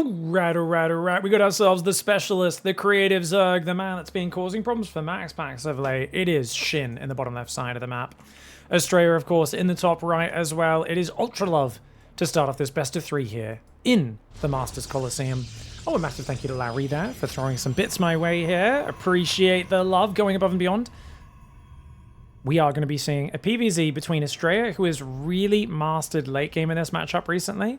Alright. We got ourselves the specialist, the creative Zerg, the man that's been causing problems for Max Packs of late. It is Shin in the bottom left side of the map. ASTREA, of course, in the top right as well. It is Ultra Love to start off this best of 3 here in the Masters Coliseum. Oh, a massive thank you to Larry there for throwing some bits my way here. Appreciate the love going above and beyond. We are going to be seeing a PvZ between ASTREA, who has really mastered late game in this matchup recently,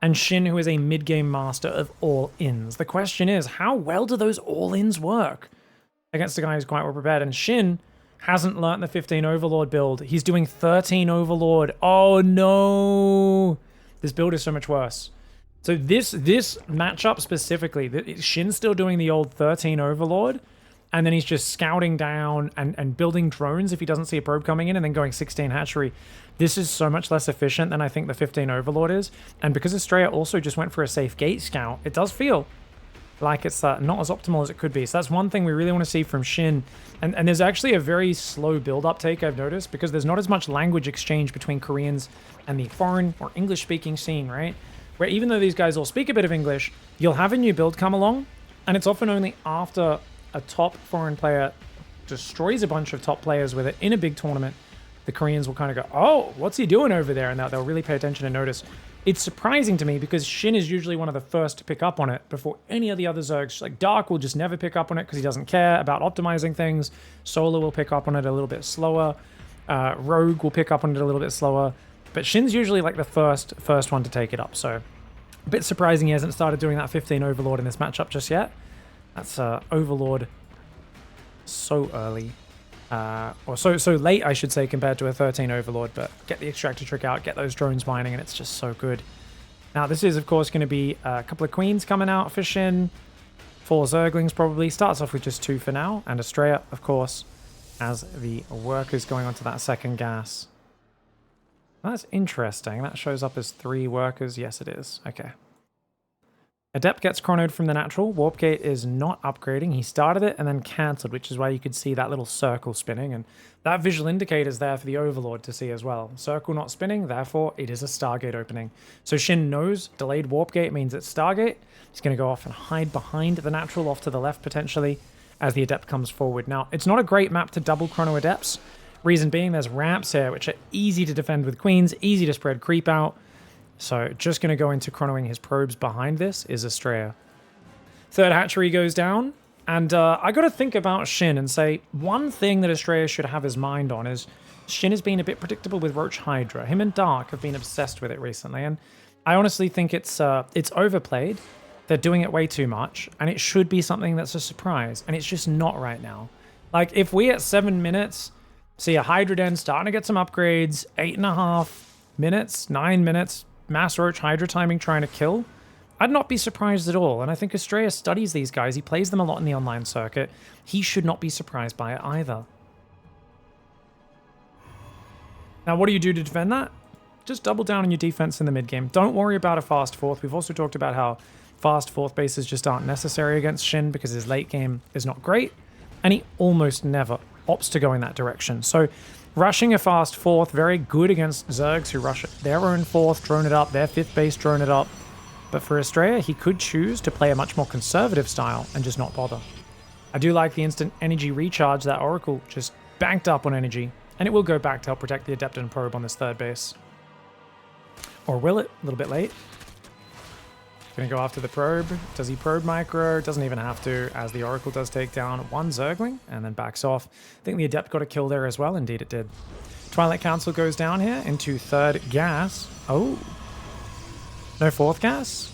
and Shin, who is a mid-game master of all-ins. The question is, how well do those all-ins work against a guy who's quite well prepared? And Shin hasn't learnt the 15 Overlord build. He's doing 13 Overlord. Oh no! This build is so much worse. So this matchup specifically, Shin's still doing the old 13 Overlord, and then he's just scouting down and building drones if he doesn't see a probe coming in, and then going 16 hatchery. This is so much less efficient than I think the 15 Overlord is. And because ASTREA also just went for a safe gate scout, it does feel like it's not as optimal as it could be. So that's one thing we really want to see from Shin. And there's actually a very slow build uptake, I've noticed, because there's not as much language exchange between Koreans and the foreign or English-speaking scene, right? Where even though these guys all speak a bit of English, you'll have a new build come along, and it's often only after a top foreign player destroys a bunch of top players with it in a big tournament, the Koreans will kind of go, oh, what's he doing over there? And they'll really pay attention and notice. It's surprising to me because Shin is usually one of the first to pick up on it before any of the other Zergs. Like Dark will just never pick up on it because he doesn't care about optimizing things. Solar will pick up on it a little bit slower. Rogue will pick up on it a little bit slower. But Shin's usually like the first one to take it up. So a bit surprising he hasn't started doing that 15 Overlord in this matchup just yet. That's Overlord so early. Or so late, I should say, compared to a 13 Overlord, but get the extractor trick out, get those drones mining, and it's just so good. Now, this is, of course, going to be a couple of queens coming out for Shin, 4 Zerglings probably, starts off with just 2 for now, and ASTREA, of course, as the workers going onto that second gas. That's interesting. That shows up as 3 workers. Yes, it is. Okay. Adept gets chronoed from the natural. Warp Gate is not upgrading. He started it and then cancelled, which is why you could see that little circle spinning. And that visual indicator is there for the Overlord to see as well. Circle not spinning, therefore it is a Stargate opening. So Shin knows delayed Warp Gate means it's Stargate. He's going to go off and hide behind the natural off to the left potentially as the Adept comes forward. Now, it's not a great map to double chrono Adepts. Reason being there's ramps here, which are easy to defend with queens, easy to spread creep out. So just going to go into chronoing his probes behind this is ASTREA. Third hatchery goes down, and I got to think about Shin and say one thing that ASTREA should have his mind on is Shin has been a bit predictable with Roach Hydra. Him and Dark have been obsessed with it recently, and I honestly think it's overplayed. They're doing it way too much, and it should be something that's a surprise, and it's just not right now. Like, if we at 7 minutes see a Hydra Den starting to get some upgrades, 8.5 minutes, 9 minutes, Mass Roach Hydra timing trying to kill, I'd not be surprised at all. And I think ASTREA studies these guys. He plays them a lot in the online circuit. He should not be surprised by it either. Now, what do you do to defend that? Just double down on your defense in the mid game. Don't worry about a fast fourth. We've also talked about how fast fourth bases just aren't necessary against Shin because his late game is not great, and he almost never opts to go in that direction. So rushing a fast fourth, very good against Zergs who rush their own fourth, drone it up, their 5th base, drone it up. But for ASTREA, he could choose to play a much more conservative style and just not bother. I do like the instant energy recharge. That Oracle just banked up on energy, and it will go back to help protect the Adept and Probe on this 3rd base. Or will it? A little bit late. Gonna go after the probe. Does he probe micro? Doesn't even have to, as the Oracle does take down 1 Zergling and then backs off. I think the Adept got a kill there as well. Indeed it did. Twilight Council goes down here into 3rd gas. Oh. No 4th gas?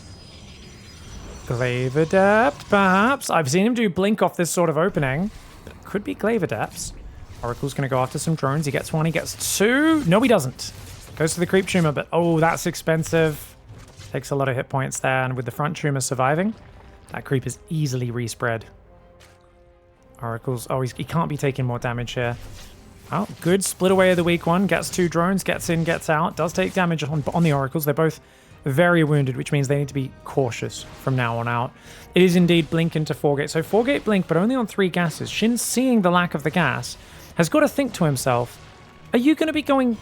Glaive Adept, perhaps? I've seen him do blink off this sort of opening, but it could be Glaive Adepts. Oracle's gonna go after some drones. He gets 1, he gets 2. No, he doesn't. Goes to the creep tumor, but oh, that's expensive. Takes a lot of hit points there, and with the front tumor surviving, that creep is easily respread. Oracle's... oh, he can't be taking more damage here. Oh, good split away of the weak one. Gets 2 drones, gets in, gets out. Does take damage on the Oracles. They're both very wounded, which means they need to be cautious from now on out. It is indeed blink into 4-gate. So 4-gate blink, but only on 3 gases. Shin, seeing the lack of the gas, has got to think to himself, are you going to be going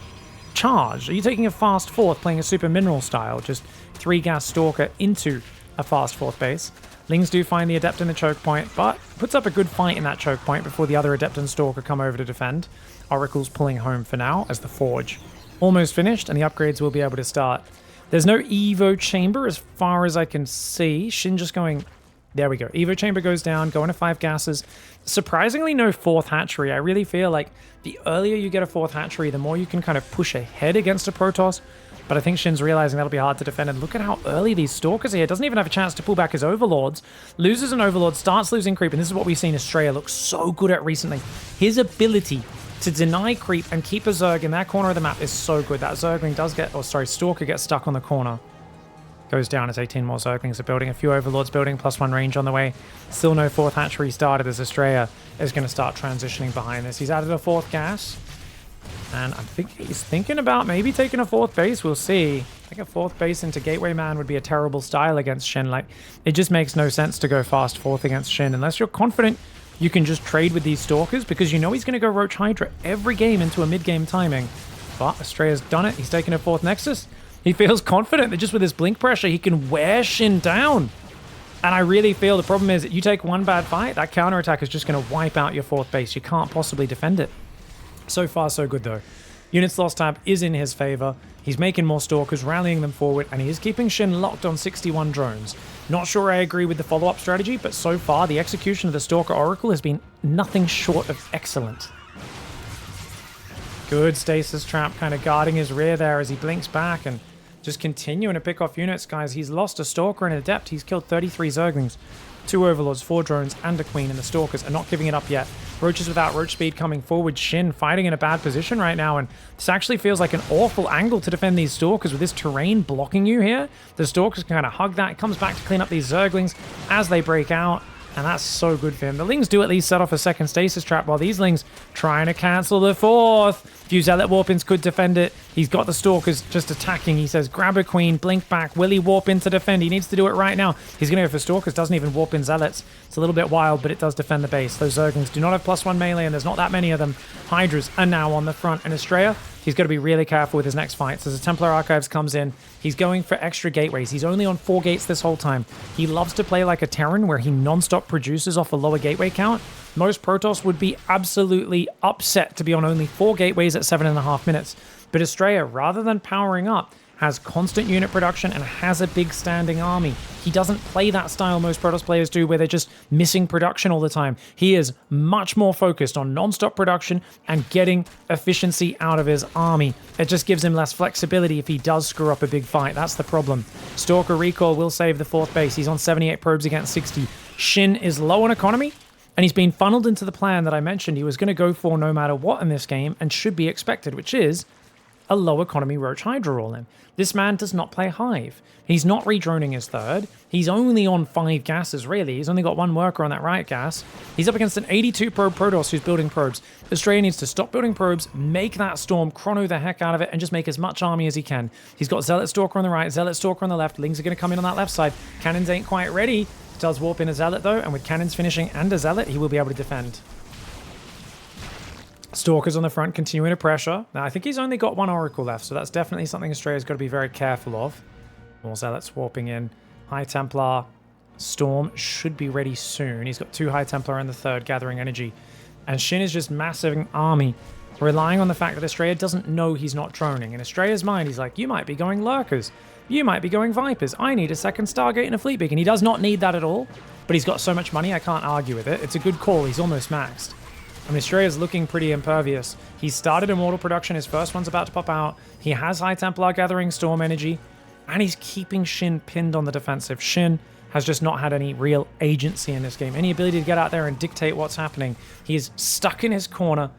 charged? Are you taking a fast fourth, playing a super mineral style, just 3 gas stalker into a fast fourth base. Lings do find the Adept in the choke point, but puts up a good fight in that choke point before the other Adept and Stalker come over to defend. Oracle's pulling home for now as the Forge almost finished, and the upgrades will be able to start. There's no Evo Chamber as far as I can see. Shin just going... There we go. Evo Chamber goes down, going to 5 gases. Surprisingly, no 4th hatchery. I really feel like the earlier you get a 4th hatchery, the more you can kind of push ahead against a Protoss. But I think Shin's realizing that'll be hard to defend. And look at how early these Stalkers are here. Doesn't even have a chance to pull back his Overlords. Loses an Overlord, starts losing creep. And this is what we've seen ASTREA look so good at recently. His ability to deny creep and keep a Zerg in that corner of the map is so good. That Zergling does get... Oh, sorry, Stalker gets stuck on the corner. Goes down as 18 more Zerglings are building. A few Overlords building, +1 range on the way. Still no 4th hatchery started as ASTREA is going to start transitioning behind this. He's added a 4th gas. And I think he's thinking about maybe taking a 4th base. We'll see. I think a 4th base into Gateway Man would be a terrible style against Shin. Like, it just makes no sense to go fast 4th against Shin unless you're confident you can just trade with these Stalkers, because you know he's going to go Roach Hydra every game into a mid-game timing. But ASTREA's done it. He's taken a 4th Nexus. He feels confident that just with his blink pressure, he can wear Shin down. And I really feel the problem is that you take one bad fight, that counterattack is just going to wipe out your 4th base. You can't possibly defend it. So far, so good, though. Units lost tab is in his favor. He's making more Stalkers, rallying them forward, and he is keeping Shin locked on 61 drones. Not sure I agree with the follow-up strategy, but so far, the execution of the Stalker Oracle has been nothing short of excellent. Good stasis trap kind of guarding his rear there as he blinks back and just continuing to pick off units, guys. He's lost a Stalker and an Adept. He's killed 33 Zerglings, 2 Overlords, 4 drones, and a Queen, and the Stalkers are not giving it up yet. Roaches without Roach speed coming forward. Shin fighting in a bad position right now, and this actually feels like an awful angle to defend these Stalkers with this terrain blocking you here. The Stalkers can kind of hug that. It comes back to clean up these Zerglings as they break out, and that's so good for him. The Lings do at least set off a second stasis trap, while these Lings trying to cancel the 4th. Few Zealot Warpins could defend it. He's got the Stalkers just attacking. He says, grab a Queen, blink back. Will he warp in to defend? He needs to do it right now. He's going to go for Stalkers. Doesn't even warp in Zealots. It's a little bit wild, but it does defend the base. Those Zerglings do not have +1 melee, and there's not that many of them. Hydras are now on the front. And ASTREA, he's got to be really careful with his next fights. As the Templar Archives comes in, he's going for extra gateways. He's only on 4 gates this whole time. He loves to play like a Terran, where he non-stop produces off a lower gateway count. Most Protoss would be absolutely upset to be on only 4 gateways at 7.5 minutes. But ASTREA, rather than powering up, has constant unit production and has a big standing army. He doesn't play that style most Protoss players do, where they're just missing production all the time. He is much more focused on non-stop production and getting efficiency out of his army. It just gives him less flexibility if he does screw up a big fight. That's the problem. Stalker Recall will save the 4th base. He's on 78 probes against 60. Shin is low on economy, and he's been funneled into the plan that I mentioned he was going to go for no matter what in this game, and should be expected, which is a low economy Roach Hydra roll in. This man does not play Hive. He's not redroning his 3rd. He's only on 5 gases, really. He's only got 1 worker on that right gas. He's up against an 82 probe Protoss who's building probes. ASTREA needs to stop building probes, make that Storm, chrono the heck out of it, and just make as much army as he can. He's got Zealot Stalker on the right, Zealot Stalker on the left. Lings are going to come in on that left side. Cannons ain't quite ready. Does warp in a Zealot, though, and with Cannons finishing and a Zealot, he will be able to defend. Stalkers on the front, continuing to pressure. Now, I think he's only got 1 Oracle left, so that's definitely something ASTREA's got to be very careful of. More Zealots warping in. High Templar Storm should be ready soon. He's got 2 High Templar in the 3rd, gathering energy. And Shin is just massive army, relying on the fact that ASTREA doesn't know he's not droning. In ASTREA's mind, he's like, you might be going Lurkers. You might be going Vipers. I need a second Stargate and a Fleet Beacon. He does not need that at all, but he's got so much money, I can't argue with it. It's a good call. He's almost maxed. I mean, ASTREA is looking pretty impervious. He started Immortal production. His first one's about to pop out. He has High Templar gathering Storm energy, and he's keeping Shin pinned on the defensive. Shin has just not had any real agency in this game. Any ability to get out there and dictate what's happening. He is stuck in his corner,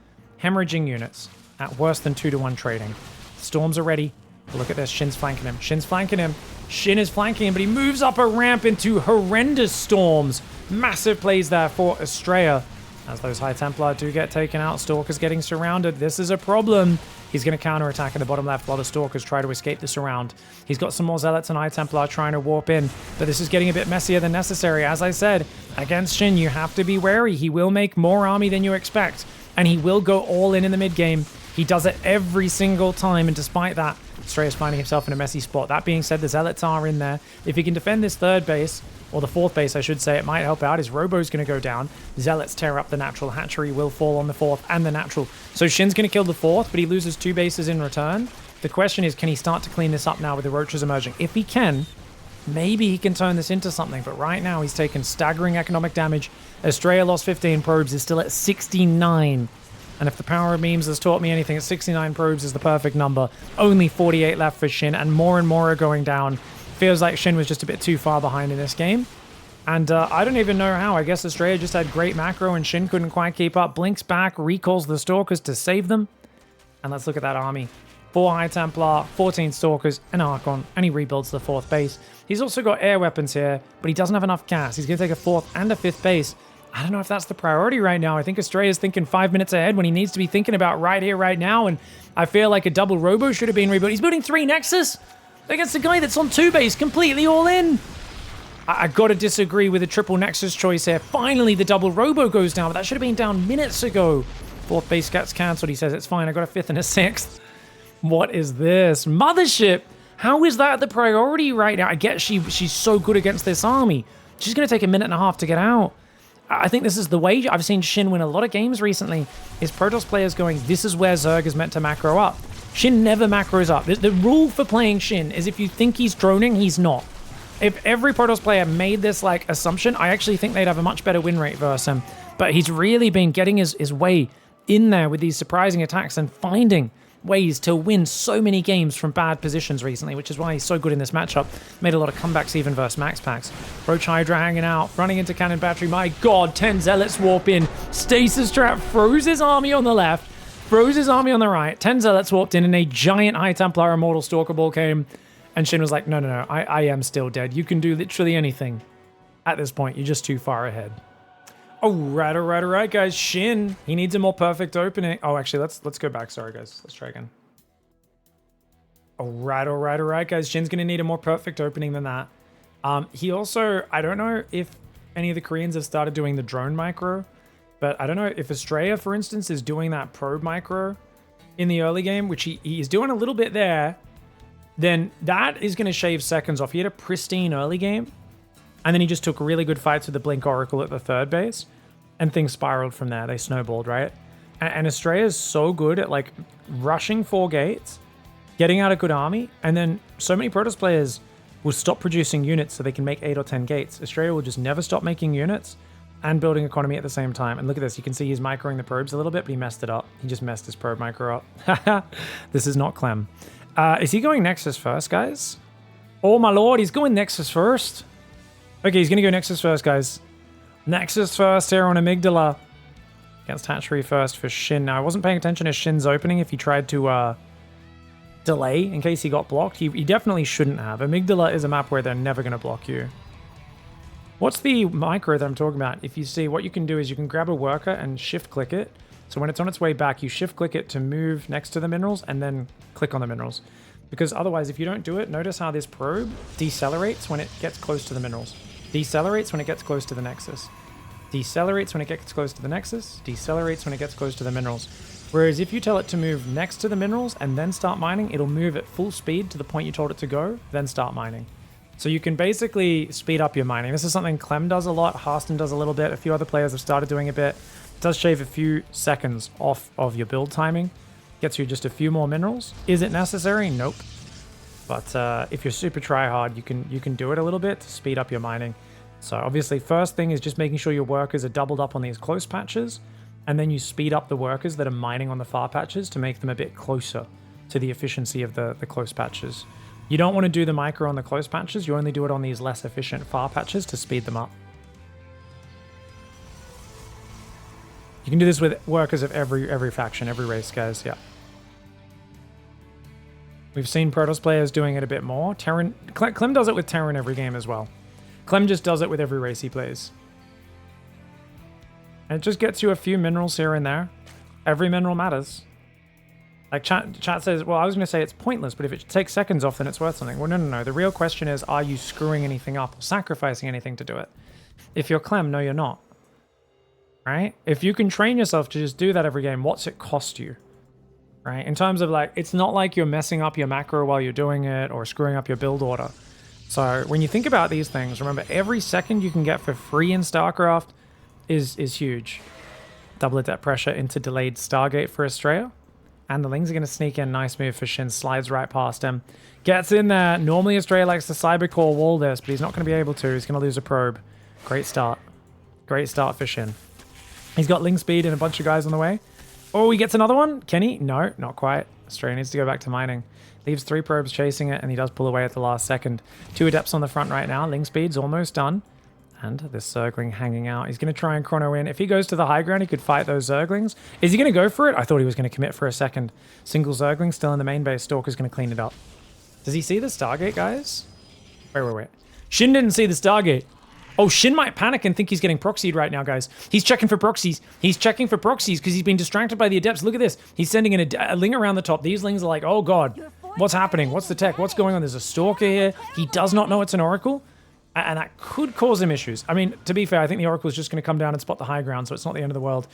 hemorrhaging units at worse than 2-to-1 trading. Storms are ready. Look at this. Shin's flanking him. Shin's flanking him. Shin is flanking him, but he moves up a ramp into horrendous Storms. Massive plays there for ASTREA. As those High Templar do get taken out, Stalker's getting surrounded. This is a problem. He's going to counterattack in the bottom left while the Stalkers try to escape the surround. He's got some more Zealots and High Templar trying to warp in, but this is getting a bit messier than necessary. As I said, against Shin, you have to be wary. He will make more army than you expect, and he will go all in the mid game. He does it every single time, and despite that, ASTREA is finding himself in a messy spot. That being said, the Zealots are in there. If he can defend this third base, or the fourth base, I should say, it might help out. His Robo's going to go down. Zealots tear up the natural. Hatchery will fall on the fourth and the natural. So Shin's going to kill the fourth, but he loses 2 bases in return. The question is, can he start to clean this up now with the Roaches emerging? If he can, maybe he can turn this into something, but right now he's taken staggering economic damage. ASTREA lost 15 probes, is still at 69. And if the power of memes has taught me anything, 69 probes is the perfect number. Only 48 left for Shin, and more are going down. Feels like Shin was just a bit too far behind in this game. And I don't even know how. I guess ASTREA just had great macro and Shin couldn't quite keep up. Blinks back, recalls the Stalkers to save them. And let's look at that army. 4 High Templar, 14 Stalkers, an Archon, and he rebuilds the 4th base. He's also got air weapons here, but he doesn't have enough gas. He's going to take a 4th and a 5th base. I don't know if that's the priority right now. I think ASTREA is thinking 5 minutes ahead when he needs to be thinking about right here, right now, and I feel like a double Robo should have been rebuilt. He's building 3 Nexus against a guy that's on 2 base, completely all in. I got to disagree with the triple Nexus choice here. Finally, the double Robo goes down, but that should have been down minutes ago. 4th base gets cancelled. He says, it's fine. I got a 5th and a 6th. What is this? Mothership! How is that the priority right now? I get she's so good against this army. She's going to take a minute and a half to get out. I think this is the way. I've seen Shin win a lot of games recently. Is Protoss players going, this is where Zerg is meant to macro up. Shin never macros up. The rule for playing Shin is if you think he's droning, he's not. If every Protoss player made this like assumption, I actually think they'd have a much better win rate versus him. But he's really been getting his way in there with these surprising attacks and finding ways to win so many games from bad positions recently, which is why he's so good in this matchup. Made a lot of comebacks even versus Max Packs. Roach Hydra hanging out, running into Cannon Battery. My god, 10 Zealots warp in. Stasis Trap froze his army on the left, froze his army on the right. 10 Zealots warped in, and a giant High Templar Immortal Stalker Ball came. And Shin was like, no, I am still dead. You can do literally anything. At this point, you're just too far ahead. All right, guys. Shin, he needs a more perfect opening. Oh, actually, let's go back. Sorry, guys. Let's try again. All right, guys. Shin's going to need a more perfect opening than that. He also, I don't know if any of the Koreans have started doing the drone micro, but I don't know if ASTREA, for instance, is doing that probe micro in the early game, which he is doing a little bit there. Then that is going to shave seconds off. He had a pristine early game, and then he just took really good fights with the Blink Oracle at the 3rd base, and things spiraled from there. They snowballed, right? And ASTREA is so good at like rushing 4 gates, getting out a good army, and then so many Protoss players will stop producing units so they can make 8 or 10 gates. ASTREA will just never stop making units and building economy at the same time. And look at this. You can see he's microing the probes a little bit, but he messed it up. He just messed his probe micro up. This is not Clem. Is he going Nexus first, guys? Oh my lord, he's going Nexus first. Okay, he's going to go Nexus first, guys. Nexus first here on Amygdala. Against Hatchery first for Shin. Now, I wasn't paying attention to Shin's opening if he tried to delay in case he got blocked. He definitely shouldn't have. Amygdala is a map where they're never going to block you. What's the micro that I'm talking about? If you see, what you can do is you can grab a worker and shift-click it. So when it's on its way back, you shift-click it to move next to the minerals and then click on the minerals. Because otherwise, if you don't do it, notice how this probe decelerates when it gets close to the minerals. Decelerates when it gets close to the Nexus. Decelerates when it gets close to the Nexus. Decelerates when it gets close to the minerals. Whereas if you tell it to move next to the minerals and then start mining, it'll move at full speed to the point you told it to go, then start mining. So you can basically speed up your mining. This is something Clem does a lot, Harston does a little bit, a few other players have started doing a bit. It does shave a few seconds off of your build timing. Gets you just a few more minerals. Is it necessary? Nope. But if you're super try-hard, you can do it a little bit to speed up your mining. So obviously, first thing is just making sure your workers are doubled up on these close patches, and then you speed up the workers that are mining on the far patches to make them a bit closer to the efficiency of the close patches. You don't want to do the micro on the close patches, you only do it on these less efficient far patches to speed them up. You can do this with workers of every faction, every race, guys, yeah. We've seen Protoss players doing it a bit more. Clem does it with Terran every game as well. Clem just does it with every race he plays. And it just gets you a few minerals here and there. Every mineral matters. Like chat says, well, I was going to say it's pointless, but if it takes seconds off, then it's worth something. Well, no. The real question is, are you screwing anything up or sacrificing anything to do it? If you're Clem, no, you're not. Right? If you can train yourself to just do that every game, what's it cost you? right? In terms of like, it's not like you're messing up your macro while you're doing it or screwing up your build order. So when you think about these things, remember every second you can get for free in StarCraft is huge. Double adept pressure into delayed Stargate for ASTREA. And the Lings are going to sneak in. Nice move for Shin. Slides right past him. Gets in there. Normally ASTREA likes to cybercore wall this, but he's not going to be able to. He's going to lose a probe. Great start. Great start for Shin. He's got Ling speed and a bunch of guys on the way. Oh, he gets another one? Can he? No, not quite. ASTREA needs to go back to mining. Leaves 3 probes chasing it, and he does pull away at the last second. 2 adepts on the front right now. Ling speed's almost done. And this Zergling hanging out. He's going to try and chrono in. If he goes to the high ground, he could fight those Zerglings. Is he going to go for it? I thought he was going to commit for a second. Single Zergling still in the main base. Stalker's going to clean it up. Does he see the Stargate, guys? Wait. Shin didn't see the Stargate. Oh, Shin might panic and think he's getting proxied right now, guys. He's checking for proxies. He's checking for proxies because he's been distracted by the adepts. Look at this. He's sending in a Ling around the top. These Lings are like, oh, God. What's happening? What's the tech? What's going on? There's a Stalker here. He does not know it's an Oracle. And that could cause him issues. I mean, to be fair, I think the Oracle is just going to come down and spot the high ground, so it's not the end of the world.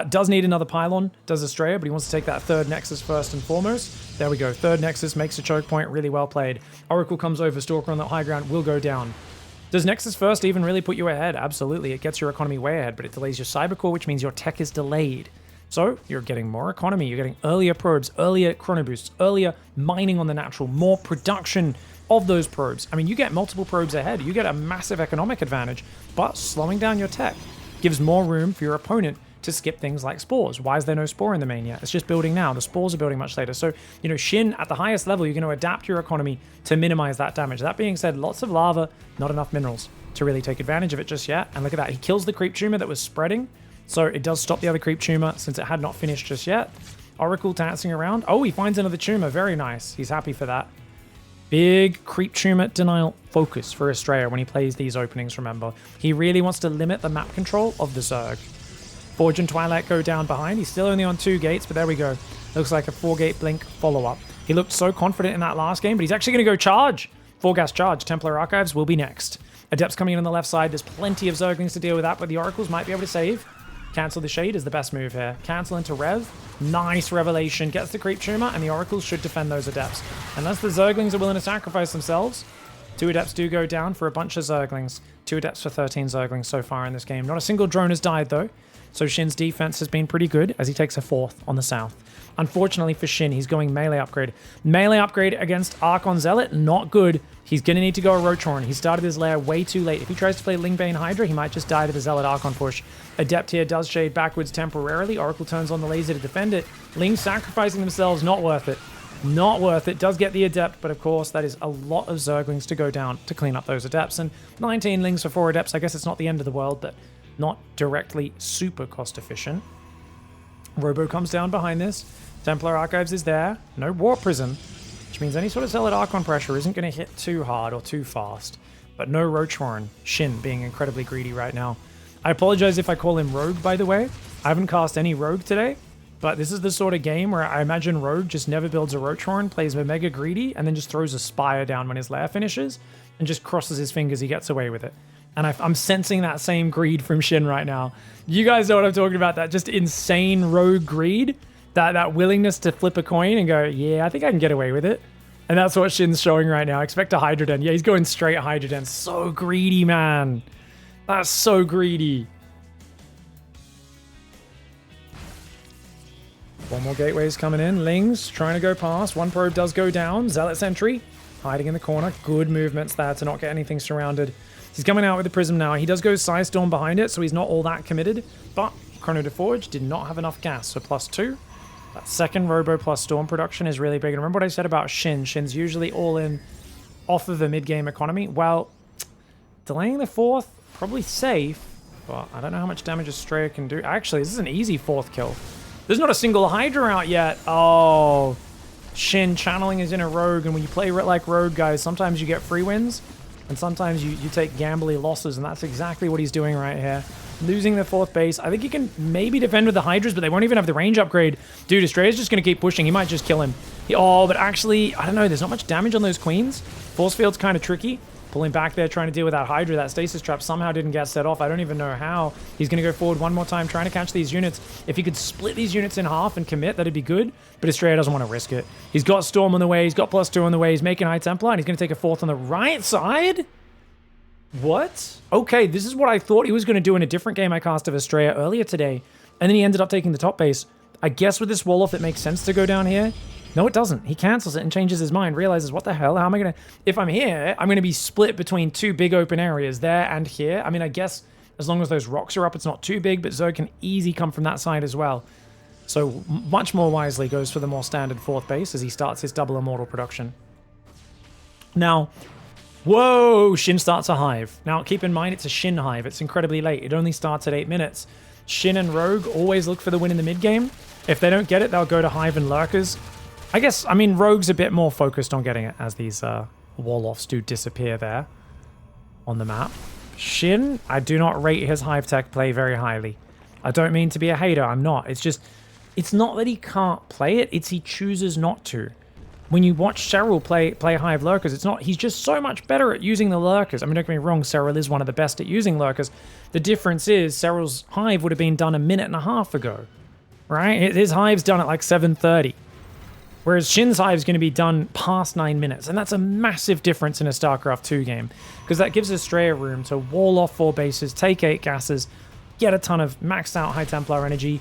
Does need another pylon, does ASTREA, but he wants to take that third Nexus first and foremost. There we go. Third Nexus makes a choke point. Really well played. Oracle comes over. Stalker on that high ground will go down. Does Nexus first even really put you ahead? Absolutely. It gets your economy way ahead, but it delays your cybercore, which means your tech is delayed. So you're getting more economy. You're getting earlier probes, earlier chrono boosts, earlier mining on the natural, more production of those probes. I mean, you get multiple probes ahead. You get a massive economic advantage, but slowing down your tech gives more room for your opponent to skip things like spores. Why is there no spore in the main yet? It's just building now. The spores are building much later. So, you know, Shin, at the highest level, you're going to adapt your economy to minimize that damage. That being said, lots of lava, not enough minerals to really take advantage of it just yet. And look at that. He kills the creep tumor that was spreading. So it does stop the other creep tumor since it had not finished just yet. Oracle dancing around. Oh, he finds another tumor. Very nice. He's happy for that. Big creep tumor denial focus for ASTREA when he plays these openings, remember. He really wants to limit the map control of the Zerg. Forge and Twilight go down behind. He's still only on 2 gates, but there we go. Looks like a 4-gate blink follow-up. He looked so confident in that last game, but he's actually going to go charge. 4-gas charge. Templar Archives will be next. Adepts coming in on the left side. There's plenty of Zerglings to deal with that, but the Oracles might be able to save. Cancel the Shade is the best move here. Cancel into Rev. Nice revelation. Gets the creep tumor, and the Oracles should defend those Adepts. Unless the Zerglings are willing to sacrifice themselves. 2 Adepts do go down for a bunch of Zerglings. 2 Adepts for 13 Zerglings so far in this game. Not a single drone has died, though. So Shin's defense has been pretty good as he takes a 4th on the south. Unfortunately for Shin, he's going melee upgrade. Melee upgrade against Archon Zealot, not good. He's going to need to go a Roachhorn. He started his lair way too late. If he tries to play Lingbane Hydra, he might just die to the Zealot Archon push. Adept here does shade backwards temporarily. Oracle turns on the laser to defend it. Ling sacrificing themselves, not worth it. Not worth it. Does get the Adept, but of course that is a lot of Zerglings to go down to clean up those Adepts. And 19 Lings for 4 Adepts, I guess it's not the end of the world, but not directly super cost efficient. Robo comes down behind this. Templar Archives is there. No Warp Prism, which means any sort of Zealot Archon pressure isn't going to hit too hard or too fast. But no Roachhorn. Shin being incredibly greedy right now. I apologize if I call him Rogue, by the way. I haven't cast any Rogue today, but this is the sort of game where I imagine Rogue just never builds a Roachhorn, plays mega greedy, and then just throws a Spire down when his lair finishes, and just crosses his fingers he gets away with it. And I'm sensing that same greed from Shin right now. You guys know what I'm talking about, that just insane Rogue greed. That willingness to flip a coin and go, yeah, I think I can get away with it. And that's what Shin's showing right now. Expect a Hydra Den. Yeah, he's going straight Hydra Den. So greedy, man. That's so greedy. One more gateway's coming in. Lings trying to go past. 1 probe does go down. Zealot Sentry hiding in the corner. Good movements there to not get anything surrounded. He's coming out with the Prism now. He does go Psystorm behind it, so he's not all that committed. But Chrono to Forge did not have enough gas, so +2. That second Robo plus Storm production is really big. And remember what I said about Shin. Shin's usually all in off of the mid-game economy. Well, delaying the 4th, probably safe, but I don't know how much damage ASTREA can do. Actually, this is an easy 4th kill. There's not a single Hydra out yet. Oh, Shin channeling is in a Rogue, and when you play like Rogue, guys, sometimes you get free wins, and sometimes you take gambly losses, and that's exactly what he's doing right here. Losing the 4th base. I think he can maybe defend with the Hydras, but they won't even have the range upgrade. Dude, ASTREA's just going to keep pushing. He might just kill him. Oh, but actually, I don't know. There's not much damage on those queens. Force field's kind of tricky. Pulling back there, trying to deal with that Hydra. That stasis trap somehow didn't get set off. I don't even know how. He's going to go forward one more time, trying to catch these units. If he could split these units in half and commit, that'd be good. But ASTREA doesn't want to risk it. He's got Storm on the way. He's got +2 on the way. He's making High Templar, and he's going to take a 4th on the right side? What? Okay, this is what I thought he was going to do in a different game I cast of ASTREA earlier today. And then he ended up taking the top base. I guess with this wall off, it makes sense to go down here. No, it doesn't. He cancels it and changes his mind, realizes, what the hell? How am I going to... If I'm here, I'm going to be split between 2 big open areas, there and here. I mean, I guess as long as those rocks are up, it's not too big, but Zerg can easily come from that side as well. So much more wisely goes for the more standard 4th base as he starts his double immortal production. Now, whoa, Shin starts a hive. Now, keep in mind, it's a Shin hive. It's incredibly late. It only starts at 8 minutes. Shin and Rogue always look for the win in the mid game. If they don't get it, they'll go to hive and lurkers. I mean, Rogue's a bit more focused on getting it as these wall-offs do disappear there on the map. Shin, I do not rate his hive tech play very highly. I don't mean to be a hater, I'm not. It's just, it's not that he can't play it, it's he chooses not to. When you watch Serral play hive lurkers, it's not, he's just so much better at using the lurkers. I mean, don't get me wrong, Serral is one of the best at using lurkers. The difference is Serral's hive would have been done a minute and a half ago, right? His hive's done at like 7:30. Whereas Shin's hive is going to be done past 9 minutes. And that's a massive difference in a StarCraft 2 game. Because that gives ASTREA room to wall off 4 bases, take 8 gases, get a ton of maxed out High Templar energy,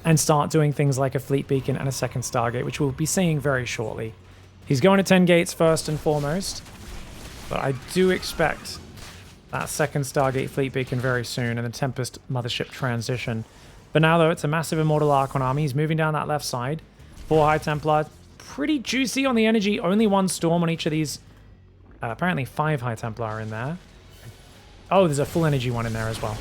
and start doing things like a Fleet Beacon and a second Stargate, which we'll be seeing very shortly. He's going to 10 gates first and foremost. But I do expect that second Stargate Fleet Beacon very soon and the Tempest Mothership transition. But now, though, it's a massive Immortal Archon army. He's moving down that left side. 4 High Templar. Pretty juicy on the energy. Only 1 Storm on each of these. Apparently 5 High Templar in there. Oh, there's a full energy one in there as well.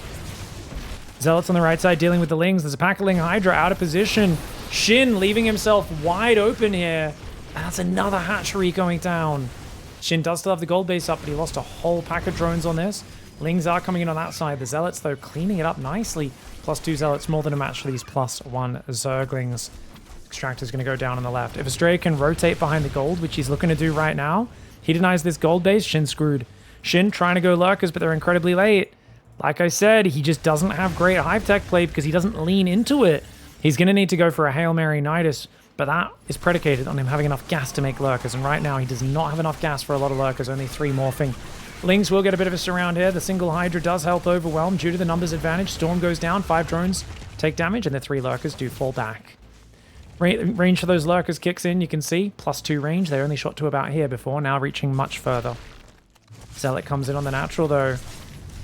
Zealots on the right side dealing with the Lings. There's a Packling Hydra out of position. Shin leaving himself wide open here. That's another hatchery going down. Shin does still have the gold base up, but he lost a whole pack of drones on this. Lings are coming in on that side. The Zealots, though, cleaning it up nicely. +2 Zealots, more than a match for these +1 Zerglings. Extractor's going to go down on the left. If ASTREA can rotate behind the gold, which he's looking to do right now, he denies this gold base, Shin screwed. Shin trying to go lurkers, but they're incredibly late. Like I said, he just doesn't have great hive tech play because he doesn't lean into it. He's going to need to go for a Hail Mary Nidus, but that is predicated on him having enough gas to make lurkers, and right now he does not have enough gas for a lot of lurkers, only 3 morphing. Lings will get a bit of a surround here. The single Hydra does help overwhelm due to the numbers advantage. Storm goes down, 5 drones take damage, and the 3 lurkers do fall back. Range for those lurkers kicks in, you can see. +2 range. They only shot to about here before, now reaching much further. Zealot comes in on the natural, though.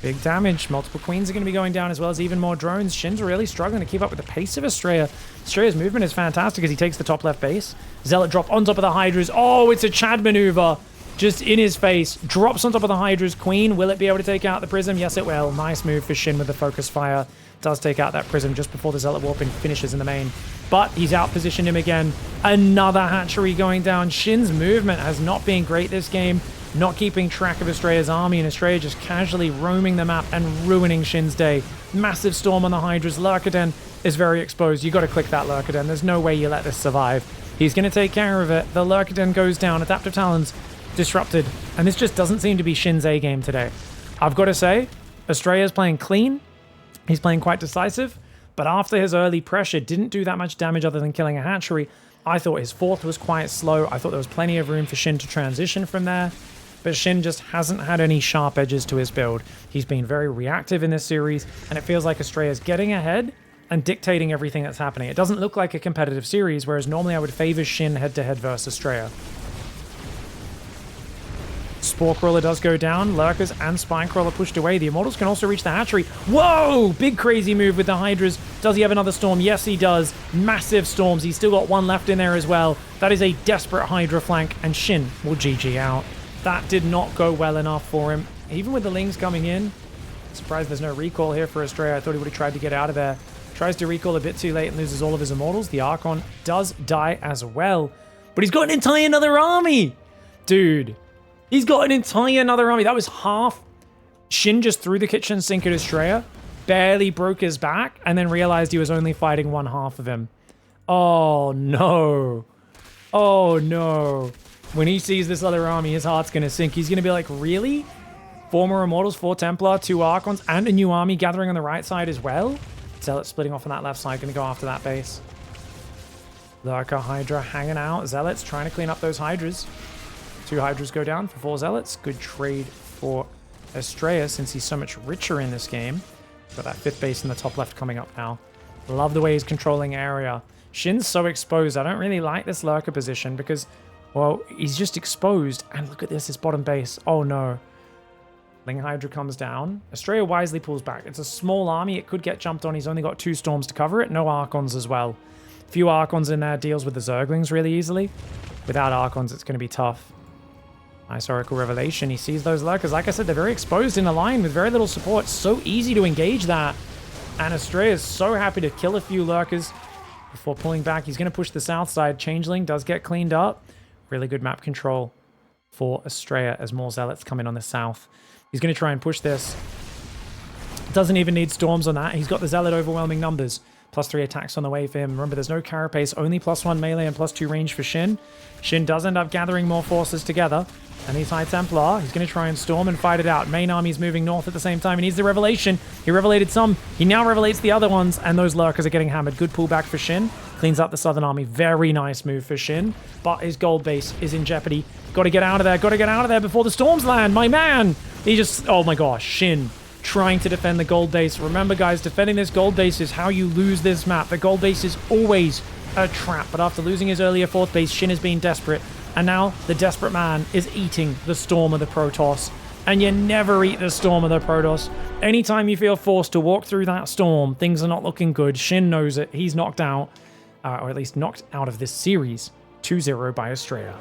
Big damage. Multiple queens are going to be going down, as well as even more drones. Shin's really struggling to keep up with the pace of ASTREA. ASTREA's movement is fantastic as he takes the top left base. Zealot drop on top of the Hydras. Oh, it's a Chad maneuver. Just in his face. Drops on top of the Hydras. Queen, will it be able to take out the Prism? Yes, it will. Nice move for Shin with the focus fire. Does take out that Prism just before the Zealot warping finishes in the main. But he's outpositioned him again. Another hatchery going down. Shin's movement has not been great this game. Not keeping track of ASTREA's army, and ASTREA just casually roaming the map and ruining Shin's day. Massive Storm on the Hydras. Lurkerden is very exposed. You got to click that Lurkerden. There's no way you let this survive. He's going to take care of it. The Lurkerden goes down. Adaptive Talons disrupted. And this just doesn't seem to be Shin's A game today. I've got to say, ASTREA is playing clean. He's playing quite decisive. But after his early pressure, didn't do that much damage other than killing a hatchery. I thought his 4th was quite slow. I thought there was plenty of room for Shin to transition from there. But Shin just hasn't had any sharp edges to his build. He's been very reactive in this series, and it feels like ASTREA is getting ahead and dictating everything that's happening. It doesn't look like a competitive series, whereas normally I would favor Shin head-to-head versus ASTREA. Spore Crawler does go down. Lurkers and Spine Crawler pushed away. The Immortals can also reach the hatchery. Whoa! Big crazy move with the Hydras. Does he have another Storm? Yes, he does. Massive Storms. He's still got 1 left in there as well. That is a desperate Hydra flank, and Shin will GG out. That did not go well enough for him. Even with the Lings coming in, surprised there's no recall here for ASTREA. I thought he would have tried to get out of there. Tries to recall a bit too late and loses all of his Immortals. The Archon does die as well. But he's got an entire another army! Dude, he's got an entire another army. That was half. Shin just threw the kitchen sink at ASTREA, barely broke his back, and then realized he was only fighting 1/2 of him. Oh, no. Oh, no. When he sees this other army, his heart's going to sink. He's going to be like, really? 4 more Immortals, 4 Templar, 2 Archons, and a new army gathering on the right side as well? Zealot splitting off on that left side, going to go after that base. Lurker, Hydra hanging out. Zealots trying to clean up those Hydras. 2 Hydras go down for 4 Zealots. Good trade for ASTREA since he's so much richer in this game. Got that 5th base in the top left coming up now. Love the way he's controlling area. Shin's so exposed. I don't really like this Lurker position because, well, he's just exposed. And look at this, his bottom base. Oh no. Ling Hydra comes down. ASTREA wisely pulls back. It's a small army. It could get jumped on. He's only got 2 Storms to cover it. No Archons as well. Few Archons in there, deals with the Zerglings really easily. Without Archons, it's going to be tough. Nice Oracle Revelation. He sees those Lurkers. Like I said, they're very exposed in a line with very little support. So easy to engage that. And ASTREA is so happy to kill a few Lurkers before pulling back. He's going to push the south side. Changeling does get cleaned up. Really good map control for ASTREA as more Zealots come in on the south. He's going to try and push this. Doesn't even need Storms on that. He's got the Zealot overwhelming numbers. +3 attacks on the way for him. Remember, there's no carapace, only +1 melee and +2 range for Shin. Shin does end up gathering more forces together. And he's High Templar. He's going to try and storm and fight it out. Main army's moving north at the same time. He needs the Revelation. He revelated some. He now revelates the other ones, and those Lurkers are getting hammered. Good pullback for Shin. Cleans up the southern army. Very nice move for Shin. But his gold base is in jeopardy. Got to get out of there. Got to get out of there before the storms land. My man! He just... Oh my gosh. Shin trying to defend the gold base. Remember, guys, defending this gold base is how you lose this map. The gold base is always a trap. But after losing his earlier 4th base, Shin is being desperate. And now the desperate man is eating the Storm of the Protoss. And you never eat the Storm of the Protoss. Anytime you feel forced to walk through that storm, things are not looking good. Shin knows it. He's knocked out, or at least knocked out of this series, 2-0 by ASTREA.